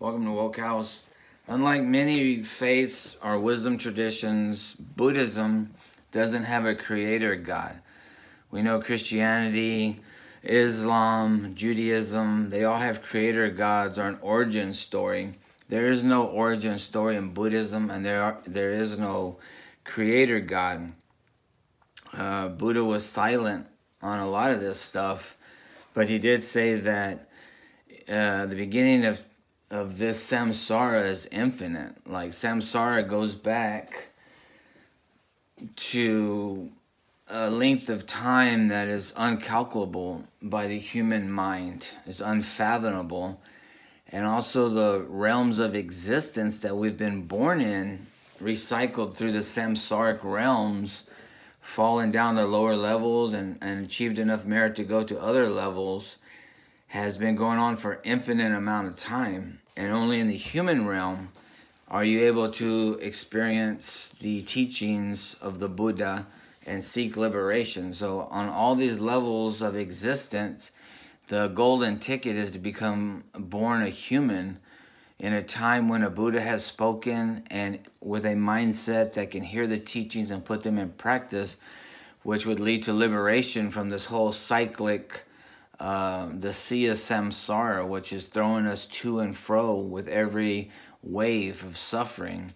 Welcome to Woke House. Unlike many faiths or wisdom traditions, Buddhism doesn't have a creator God. We know Christianity, Islam, Judaism, they all have creator gods or an origin story. There is no origin story in Buddhism, and there is no creator God. Buddha was silent on a lot of this stuff, but he did say that the beginning of this samsara is infinite. Like samsara goes back to a length of time that is uncalculable by the human mind. It's unfathomable. And also the realms of existence that we've been born in, recycled through the samsaric realms, fallen down to lower levels and achieved enough merit to go to other levels, has been going on for infinite amount of time. And only in the human realm are you able to experience the teachings of the Buddha and seek liberation. So on all these levels of existence, the golden ticket is to become born a human in a time when a Buddha has spoken and with a mindset that can hear the teachings and put them in practice, which would lead to liberation from this whole cyclic the sea of samsara, which is throwing us to and fro with every wave of suffering.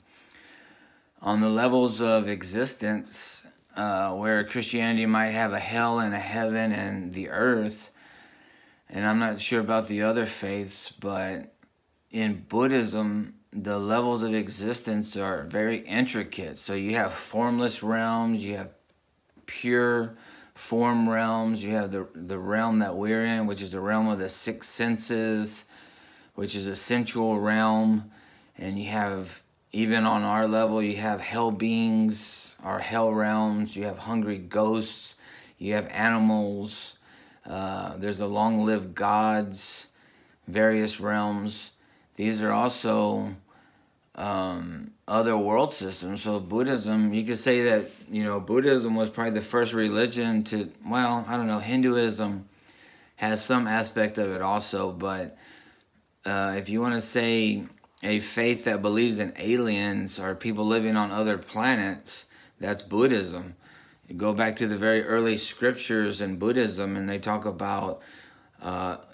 On the levels of existence, where Christianity might have a hell and a heaven and the earth, and I'm not sure about the other faiths, but in Buddhism, the levels of existence are very intricate. So you have formless realms, you have pure form realms, you have the realm that we're in, which is the realm of the six senses, which is a sensual realm. And you have, even on our level, you have hell beings or hell realms, you have hungry ghosts, you have animals, there's the long-lived gods, various realms. These are also other world systems. So Buddhism, you could say that, Buddhism was probably the first religion to, well, I don't know, Hinduism has some aspect of it also, but if you want to say a faith that believes in aliens or people living on other planets, that's Buddhism. You go back to the very early scriptures in Buddhism, and they talk about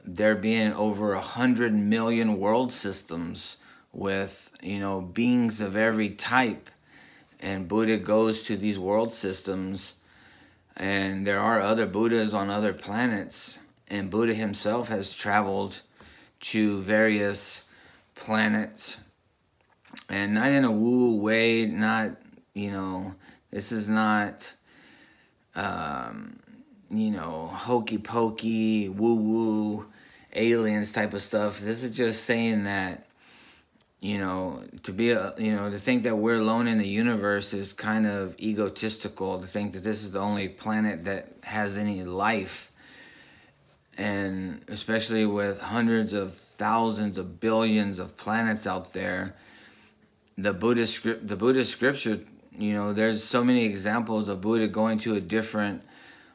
there being over 100 million world systems with, beings of every type. And Buddha goes to these world systems, and there are other Buddhas on other planets, and Buddha himself has traveled to various planets, and not in a woo way, not, this is not, hokey pokey, woo woo, aliens type of stuff. This is just saying that, to think that we're alone in the universe is kind of egotistical, to think that this is the only planet that has any life. And especially with hundreds of thousands of billions of planets out there, the Buddhist scripture, there's so many examples of Buddha going to a different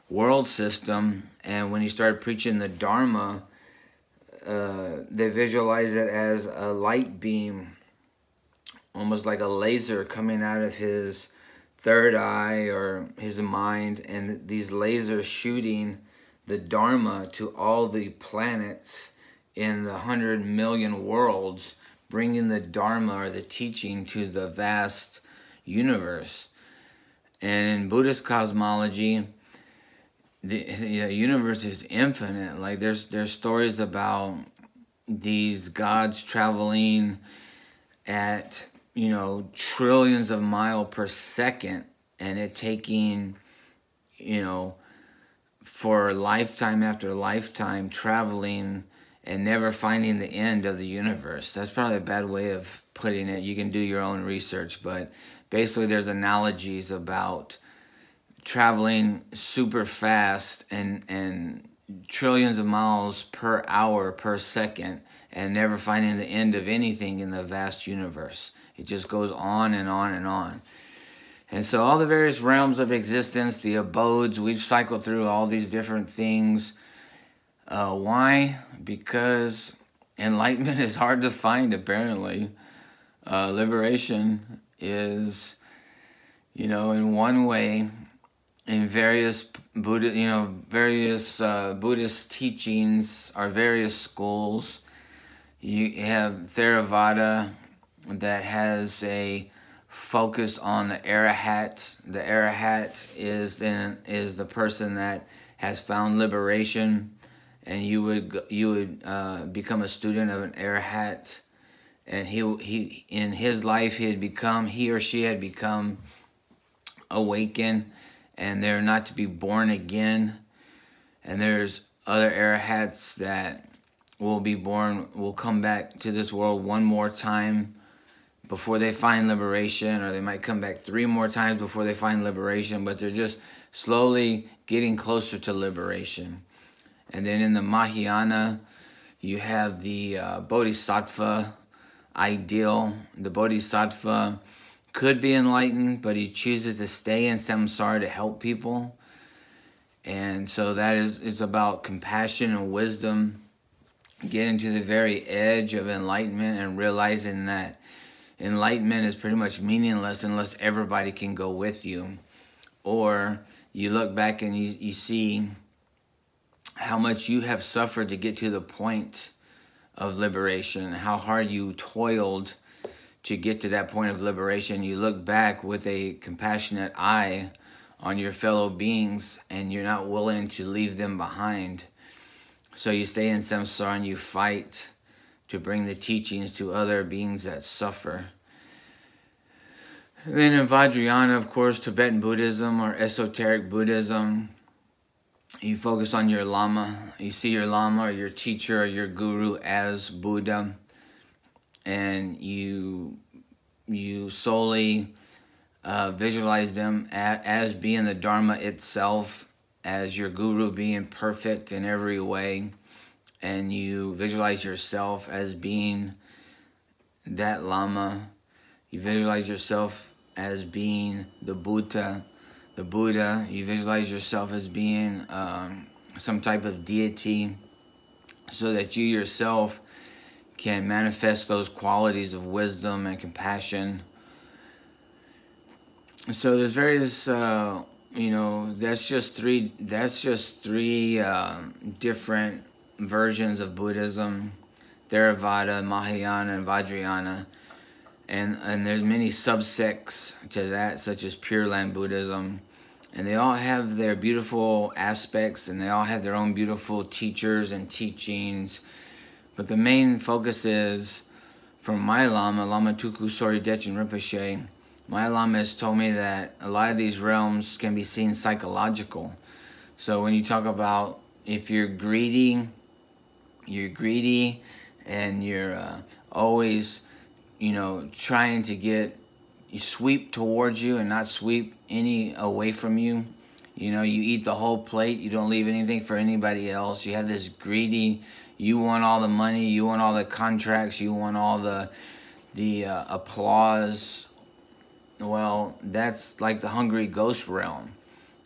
world system, and when he started preaching the Dharma, they visualize it as a light beam, almost like a laser coming out of his third eye or his mind, and these lasers shooting the Dharma to all the planets in the 100 million worlds, bringing the Dharma or the teaching to the vast universe. And in Buddhist cosmology, the universe is infinite. Like there's stories about these gods traveling at trillions of miles per second, and it taking for lifetime after lifetime traveling and never finding the end of the universe. That's probably a bad way of putting it. You can do your own research, but basically there's analogies about traveling super fast and trillions of miles per hour per second and never finding the end of anything in the vast universe. It just goes on and on and on. And so all the various realms of existence, the abodes, we've cycled through all these different things. Why? Because enlightenment is hard to find, apparently. Liberation is, in one way, in various Buddhist teachings or various schools. You have Theravada that has a focus on the arahat. The arahat is the person that has found liberation, and you would become a student of an arahat, and he in his life he or she had become awakened, and they're not to be born again. And there's other arahats that will come back to this world one more time before they find liberation, or they might come back 3 more times before they find liberation, but they're just slowly getting closer to liberation. And then in the Mahayana, you have the Bodhisattva ideal. The Bodhisattva could be enlightened, but he chooses to stay in samsara to help people. And so that is about compassion and wisdom, getting to the very edge of enlightenment and realizing that enlightenment is pretty much meaningless unless everybody can go with you. Or you look back and you see how much you have suffered to get to the point of liberation, how hard you toiled to get to that point of liberation. You look back with a compassionate eye on your fellow beings, and you're not willing to leave them behind. So you stay in samsara and you fight to bring the teachings to other beings that suffer. And then in Vajrayana, of course, Tibetan Buddhism or esoteric Buddhism, you focus on your Lama. You see your Lama or your teacher or your guru as Buddha, and you solely visualize them as being the Dharma itself, as your guru being perfect in every way, and you visualize yourself as being that Lama. You visualize yourself as being the Buddha. You visualize yourself as being some type of deity, so that you yourself can manifest those qualities of wisdom and compassion. So there's various, that's just three different versions of Buddhism: Theravada, Mahayana, and Vajrayana. And there's many subsects to that, such as Pure Land Buddhism. And they all have their beautiful aspects, and they all have their own beautiful teachers and teachings. But the main focus is, from my Lama, Lama Tuku Sori Dechen Rinpoche, my Lama has told me that a lot of these realms can be seen psychological. So when you talk about if you're greedy and you're always, trying to sweep towards you and not sweep any away from you. You eat the whole plate. You don't leave anything for anybody else. You have this greedy, you want all the money, you want all the contracts, you want all the applause. Well, that's like the hungry ghost realm.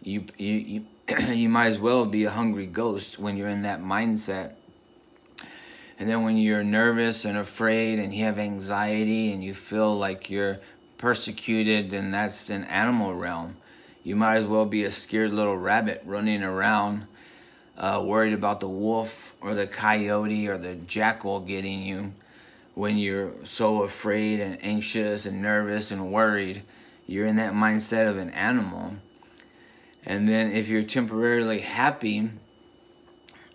You might as well be a hungry ghost when you're in that mindset. And then when you're nervous and afraid and you have anxiety and you feel like you're persecuted, then that's an animal realm. You might as well be a scared little rabbit running around, worried about the wolf or the coyote or the jackal getting you. When you're so afraid and anxious and nervous and worried, you're in that mindset of an animal. And then if you're temporarily happy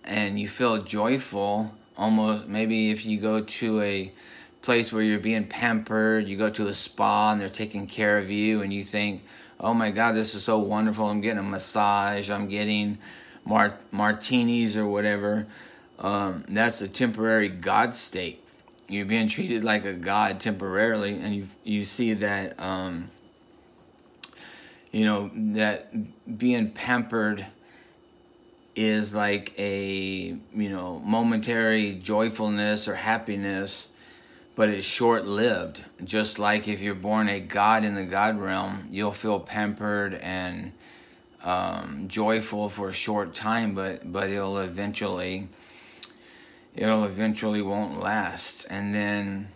and you feel joyful, almost maybe if you go to a place where you're being pampered, you go to a spa and they're taking care of you, and you think, oh my God, this is so wonderful. I'm getting a massage, I'm getting martinis or whatever. That's a temporary God state. You're being treated like a god temporarily, and you see that, that being pampered is like a, momentary joyfulness or happiness, but it's short-lived. Just like if you're born a god in the god realm, you'll feel pampered and joyful for a short time, but it'll eventually it'll eventually won't last. And then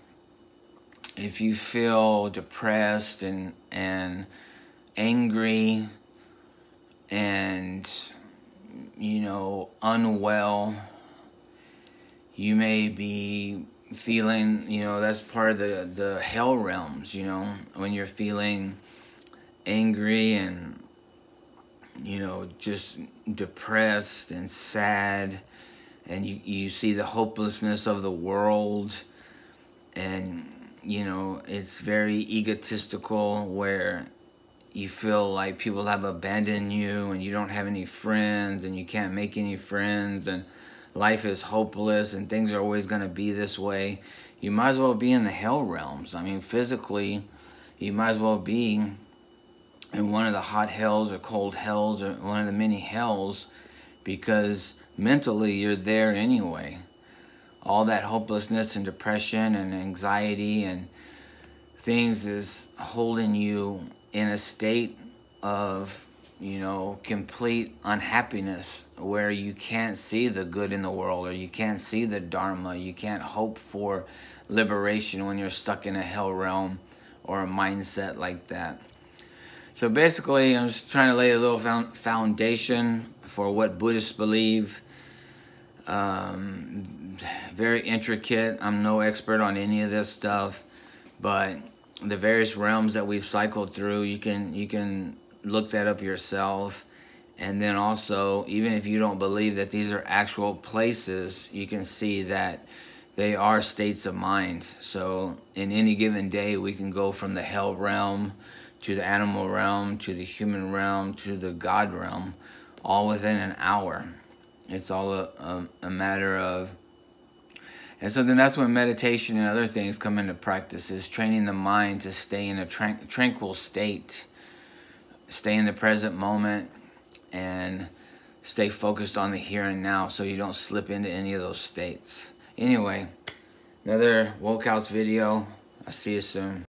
if you feel depressed and angry and, you know, unwell, you may be feeling, you know, that's part of the hell realms, you know, when you're feeling angry and, you know, just depressed and sad, and you see the hopelessness of the world, and, you know, it's very egotistical, where you feel like people have abandoned you and you don't have any friends and you can't make any friends and life is hopeless and things are always going to be this way. You might as well be in the hell realms. I mean, physically, you might as well be in one of the hot hells or cold hells or one of the many hells, because mentally you're there anyway. All that hopelessness and depression and anxiety and things is holding you in a state of, you know, complete unhappiness, where you can't see the good in the world, or you can't see the Dharma, you can't hope for liberation when you're stuck in a hell realm or a mindset like that. So basically, I'm just trying to lay a little foundation for what Buddhists believe. Very intricate. I'm no expert on any of this stuff, but the various realms that we've cycled through, you can look that up yourself. And then also, even if you don't believe that these are actual places, you can see that they are states of mind. So in any given day, we can go from the hell realm to the animal realm to the human realm to the God realm, all within an hour. It's all a matter of. And so then that's when meditation and other things come into practice, is training the mind to stay in a tranquil state, stay in the present moment, and stay focused on the here and now so you don't slip into any of those states. Anyway, another Woke House video. I'll see you soon.